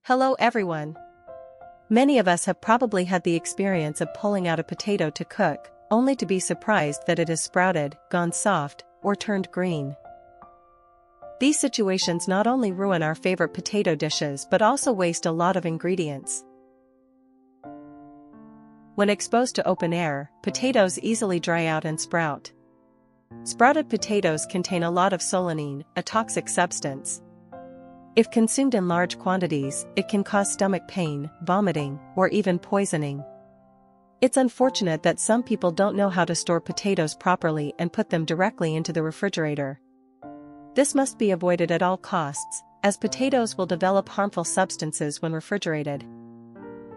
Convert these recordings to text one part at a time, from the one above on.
Hello everyone. Many of us have probably had the experience of pulling out a potato to cook, only to be surprised that it has sprouted, gone soft, or turned green. These situations not only ruin our favorite potato dishes but also waste a lot of ingredients. When exposed to open air, potatoes easily dry out and sprout. Sprouted potatoes contain a lot of solanine, a toxic substance. If consumed in large quantities, it can cause stomach pain, vomiting, or even poisoning. It's unfortunate that some people don't know how to store potatoes properly and put them directly into the refrigerator. This must be avoided at all costs, as potatoes will develop harmful substances when refrigerated.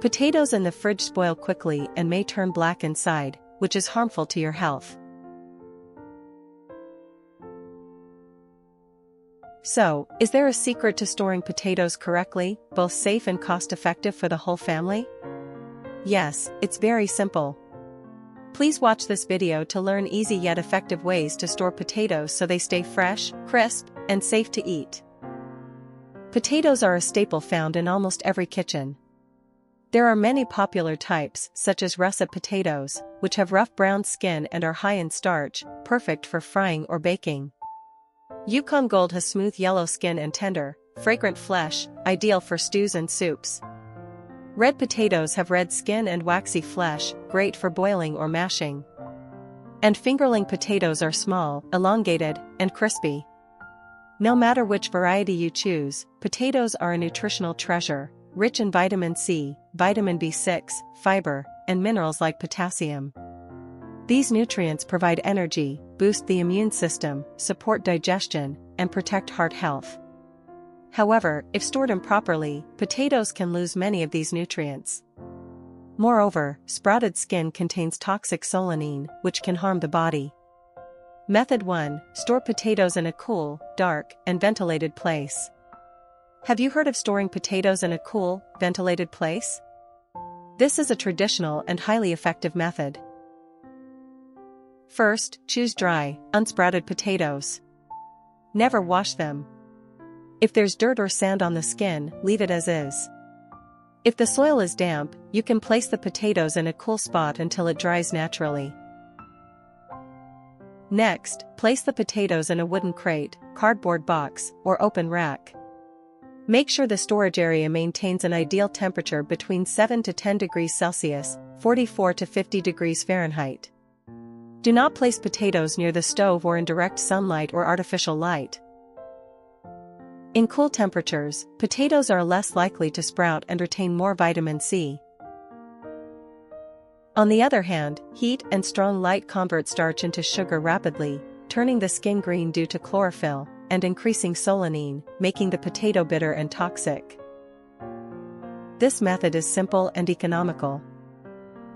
Potatoes in the fridge spoil quickly and may turn black inside, which is harmful to your health. So, is there a secret to storing potatoes correctly, both safe and cost-effective for the whole family? Yes, it's very simple. Please watch this video to learn easy yet effective ways to store potatoes so they stay fresh, crisp, and safe to eat. Potatoes are a staple found in almost every kitchen. There are many popular types, such as russet potatoes, which have rough brown skin and are high in starch, perfect for frying or baking. Yukon Gold has smooth yellow skin and tender, fragrant flesh, ideal for stews and soups. Red potatoes have red skin and waxy flesh, great for boiling or mashing. And fingerling potatoes are small, elongated, and crispy. No matter which variety you choose, potatoes are a nutritional treasure, rich in vitamin C, vitamin B6, fiber, and minerals like potassium. These nutrients provide energy, boost the immune system, support digestion, and protect heart health. However, if stored improperly, potatoes can lose many of these nutrients. Moreover, sprouted skin contains toxic solanine, which can harm the body. Method 1. Store potatoes in a cool, dark, and ventilated place. Have you heard of storing potatoes in a cool, ventilated place? This is a traditional and highly effective method. First, choose dry, unsprouted potatoes. Never wash them. If there's dirt or sand on the skin, leave it as is. If the soil is damp, you can place the potatoes in a cool spot until it dries naturally. Next, place the potatoes in a wooden crate, cardboard box, or open rack. Make sure the storage area maintains an ideal temperature between 7 to 10 degrees Celsius, 44 to 50 degrees Fahrenheit. Do not place potatoes near the stove or in direct sunlight or artificial light. In cool temperatures, potatoes are less likely to sprout and retain more vitamin C. On the other hand, heat and strong light convert starch into sugar rapidly, turning the skin green due to chlorophyll, and increasing solanine, making the potato bitter and toxic. This method is simple and economical.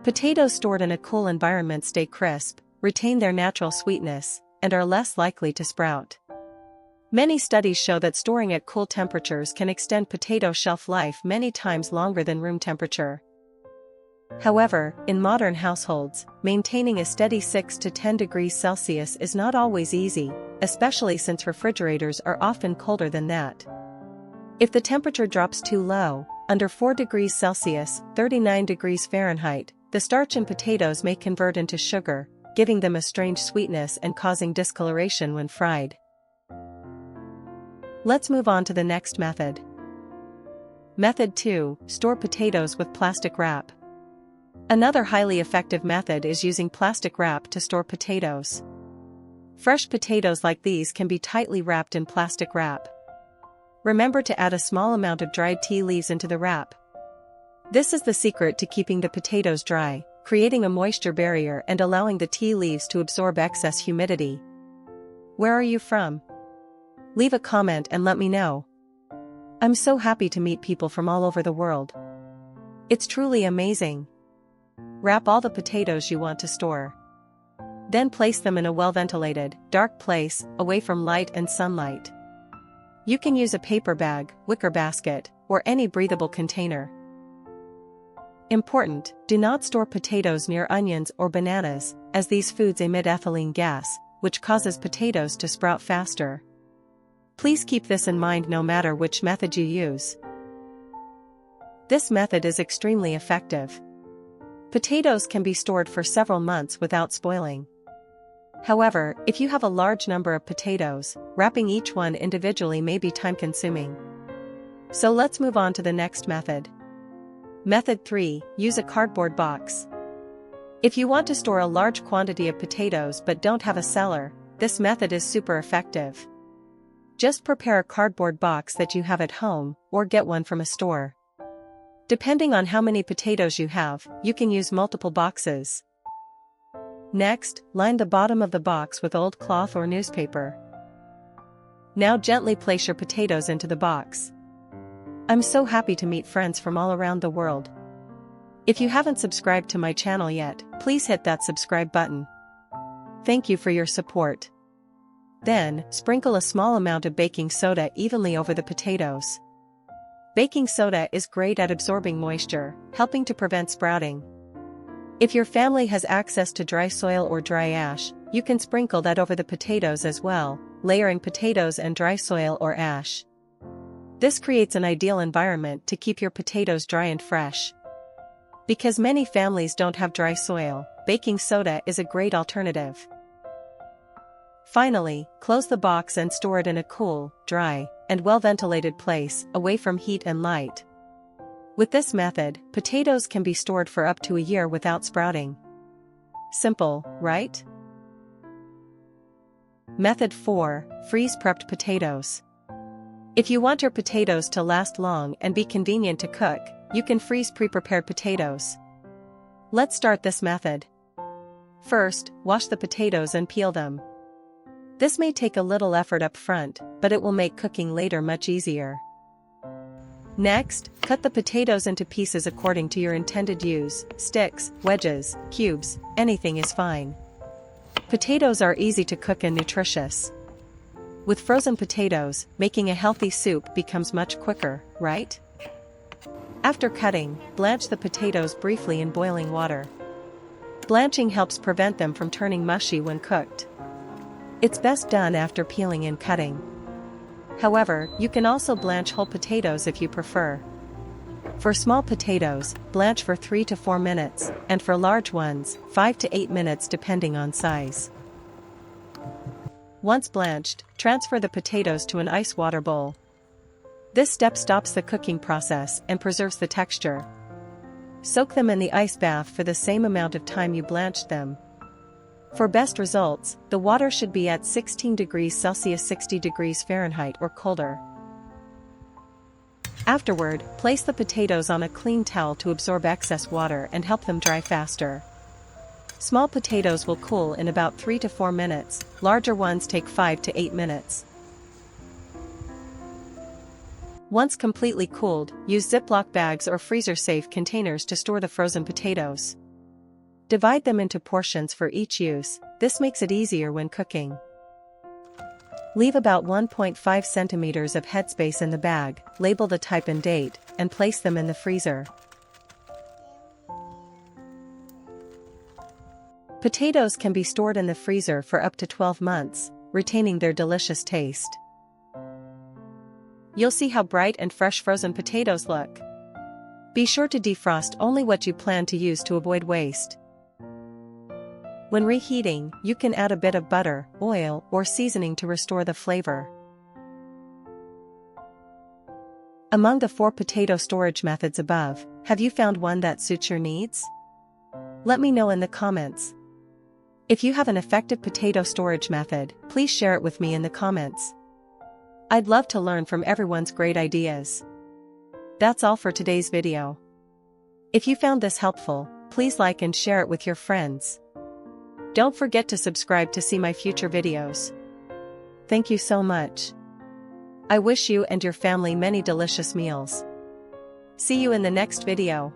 Potatoes stored in a cool environment stay crisp, retain their natural sweetness, and are less likely to sprout. Many studies show that storing at cool temperatures can extend potato shelf life many times longer than room temperature. However, in modern households, maintaining a steady 6 to 10 degrees Celsius is not always easy, especially since refrigerators are often colder than that. If the temperature drops too low, under 4 degrees Celsius, 39 degrees Fahrenheit, the starch in potatoes may convert into sugar, giving them a strange sweetness and causing discoloration when fried. Let's move on to the next method. Method 2. Store potatoes with plastic wrap. Another highly effective method is using plastic wrap to store potatoes. Fresh potatoes like these can be tightly wrapped in plastic wrap. Remember to add a small amount of dried tea leaves into the wrap. This is the secret to keeping the potatoes dry, creating a moisture barrier and allowing the tea leaves to absorb excess humidity. Where are you from? Leave a comment and let me know. I'm so happy to meet people from all over the world. It's truly amazing. Wrap all the potatoes you want to store. Then place them in a well-ventilated, dark place, away from light and sunlight. You can use a paper bag, wicker basket, or any breathable container. Important: do not store potatoes near onions or bananas, as these foods emit ethylene gas, which causes potatoes to sprout faster. Please keep this in mind no matter which method you use. This method is extremely effective. Potatoes can be stored for several months without spoiling. However, if you have a large number of potatoes, wrapping each one individually may be time-consuming. So let's move on to the next method. Method 3. Use a cardboard box. If you want to store a large quantity of potatoes but don't have a cellar, this method is super effective. Just prepare a cardboard box that you have at home, or get one from a store. Depending on how many potatoes you have, you can use multiple boxes. Next, line the bottom of the box with old cloth or newspaper. Now gently place your potatoes into the box. I'm so happy to meet friends from all around the world. If you haven't subscribed to my channel yet, please hit that subscribe button. Thank you for your support. Then, sprinkle a small amount of baking soda evenly over the potatoes. Baking soda is great at absorbing moisture, helping to prevent sprouting. If your family has access to dry soil or dry ash, you can sprinkle that over the potatoes as well, layering potatoes and dry soil or ash. This creates an ideal environment to keep your potatoes dry and fresh. Because many families don't have dry soil, baking soda is a great alternative. Finally, close the box and store it in a cool, dry, and well-ventilated place, away from heat and light. With this method, potatoes can be stored for up to a year without sprouting. Simple, right? Method 4. Freeze-prepped potatoes. If you want your potatoes to last long and be convenient to cook, you can freeze pre-prepared potatoes. Let's start this method. First, wash the potatoes and peel them. This may take a little effort up front, but it will make cooking later much easier. Next, cut the potatoes into pieces according to your intended use: sticks, wedges, cubes, anything is fine. Potatoes are easy to cook and nutritious. With frozen potatoes, making a healthy soup becomes much quicker, right? After cutting, blanch the potatoes briefly in boiling water. Blanching helps prevent them from turning mushy when cooked. It's best done after peeling and cutting. However, you can also blanch whole potatoes if you prefer. For small potatoes, blanch for 3 to 4 minutes, and for large ones, 5 to 8 minutes depending on size. Once blanched, transfer the potatoes to an ice water bowl. This step stops the cooking process and preserves the texture. Soak them in the ice bath for the same amount of time you blanched them. For best results, the water should be at 16 degrees Celsius 60 degrees Fahrenheit or colder. Afterward, place the potatoes on a clean towel to absorb excess water and help them dry faster. Small potatoes will cool in about 3 to 4 minutes, larger ones take 5 to 8 minutes. Once completely cooled, use Ziploc bags or freezer-safe containers to store the frozen potatoes. Divide them into portions for each use. This makes it easier when cooking. Leave about 1.5 centimeters of headspace in the bag, label the type and date, and place them in the freezer. Potatoes can be stored in the freezer for up to 12 months, retaining their delicious taste. You'll see how bright and fresh frozen potatoes look. Be sure to defrost only what you plan to use to avoid waste. When reheating, you can add a bit of butter, oil, or seasoning to restore the flavor. Among the 4 potato storage methods above, have you found one that suits your needs? Let me know in the comments. If you have an effective potato storage method, please share it with me in the comments. I'd love to learn from everyone's great ideas. That's all for today's video. If you found this helpful, please like and share it with your friends. Don't forget to subscribe to see my future videos. Thank you so much. I wish you and your family many delicious meals. See you in the next video.